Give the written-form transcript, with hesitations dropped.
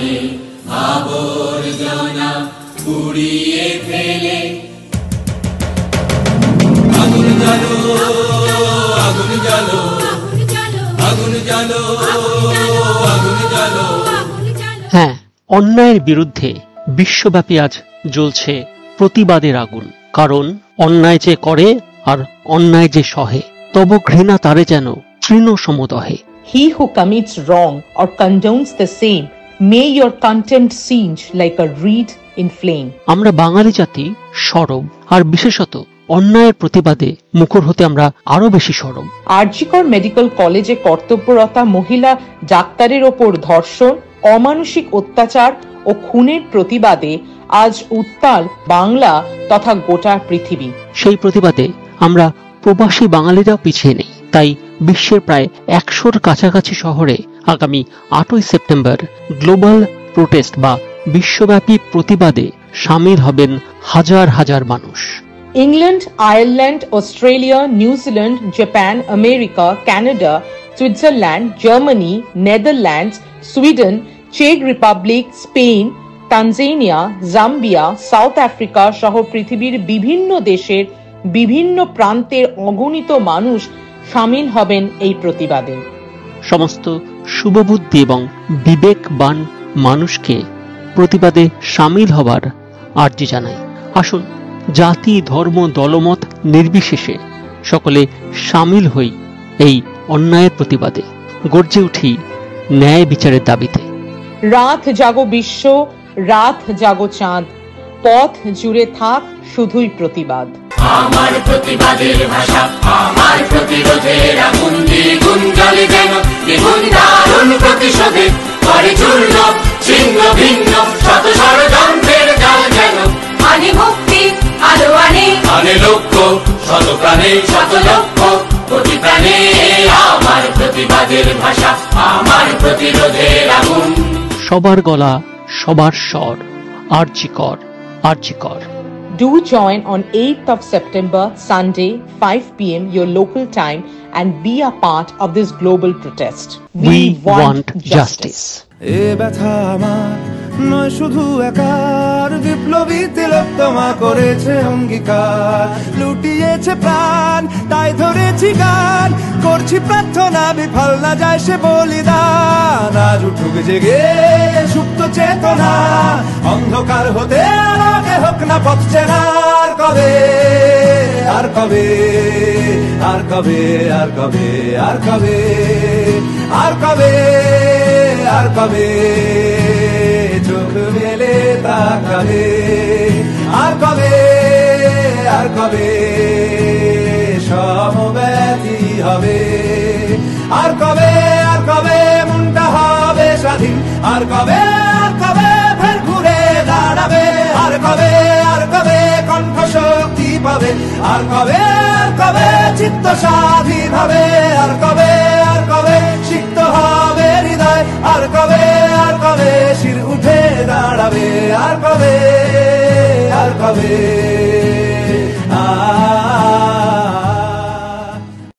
প্রাণে আবর্জনা পুড়িয়ে ফেলে। আগুন জ্বালো, আগুন জ্বালো, আগুন জ্বালো, আগুন জ্বালো। হ্যাঁ, অন্যায়ের বিরুদ্ধে বিশ্বব্যাপী আজ জ্বলছে প্রতিবাদের আগুন। কারণ অন্যায় যে করে আর অন্যায় যে সহে, তব ঘৃণা তারে যেন তৃণ সমদহে। He who commits wrong or condones the same, may your contempt singe like a reed in flame. আমরা বাঙালি জাতি সরব, আর বিশেষত অন্যায়ের প্রতিবাদে মুখর হতে আমরা আরো বেশি সরব। আরজিকর মেডিকেল কলেজে কর্তব্যরতা মহিলা ডাক্তারের ওপর ধর্ষণ, অমানসিক অত্যাচার ও খুনের প্রতিবাদে আজ উত্তাল বাংলা তথা গোটা পৃথিবী। সেই প্রতিবাদে আমরা প্রবাসী বাঙালিরা পিছিয়ে নেই। তাই বিশ্বের প্রায় 100-র কাছাকাছি শহরে আগামী 8ই সেপ্টেম্বর গ্লোবাল প্রোটেস্ট বা বিশ্বব্যাপী প্রতিবাদে সামিল হবেন হাজার হাজার মানুষ। England, Ireland, Australia, New Zealand, Japan, America, Canada, Switzerland, Germany, Netherlands, Sweden, check Republic, Spain, Tanzania, Zambia, south Africa সহ পৃথিবীর বিভিন্ন দেশের বিভিন্ন প্রান্তের অগণিত মানুষ সামিল হবেন এই প্রতিবাদে। সমস্ত শুভবুদ্ধি এবং বিবেকবান মানুষকে প্রতিবাদে সামিল হবার আর্জি জানাই। আসুন, জাতি, ধর্ম, দলমত নির্বিশেষে সকলে সামিল হই এই অন্যায়ের প্রতিবাদে, গর্জে উঠি ন্যায় বিচারের দাবিতে। রাত জাগো বিশ্ব, রাত জাগো চাঁদ, পথ জুড়ে থাক শুধুই প্রতিবাদ। আমার প্রতিবাদের ভাষা, আমার প্রতিরোধের আগুন, দ্বিগুণ জ্বলে যেন দ্বিগুণ দারুণ প্রতিশোধে করে চূর্ণ ছিন্ন ভিন্ন শত ষড়যন্ত্রের জাল যেন আনে মুক্তি আলো আনে, আনে লক্ষ্য শত প্রাণে শত লক্ষ্য কোটি প্রাণে। আমার প্রতিবাদের ভাষা, আমার প্রতিরোধের আগুন। সবার গলা, সবার স্বর, আরজি কর, আরজি কর। Do join on 8th of September, Sunday, 5 p.m. your local time and be a part of this global protest. We want justice. এ ব্যথা আমার নয় শুধু একার, বিপ্লবী তিলোত্তমা করেছে অঙ্গীকার, লুটিয়েছে প্রাণ তাই ধরেছি গান, করছি প্রার্থনা বিফল না যায় সে বলিদান। আজ উঠুক জেগে সুপ্ত চেতনা, অন্ধকার হতে আলোকে হোক না পথ চেনা। আর কবে, আর কবে, আর কবে, আর কবে, আর কবে, আর কবে, আর কবে চোখ মেলে তাকাবে। আর কবে, আর কবে সমব্যথী হবে। আর কবে, আর কবে মনটা হবে স্বাধীন। আর কবে, আর কবে ফের ঘুরে দাঁড়াবে। আর কবে, আর কবে কণ্ঠ শক্তি পাবে। আর কবে, আর কবে চিত্ত স্বাধীন হবে। আর কবে, আর কবে সিক্ত হবে হৃদয়। আর কবে, আর কবে শির উঠে দাঁড়াবে। আর কবে, আর কবে।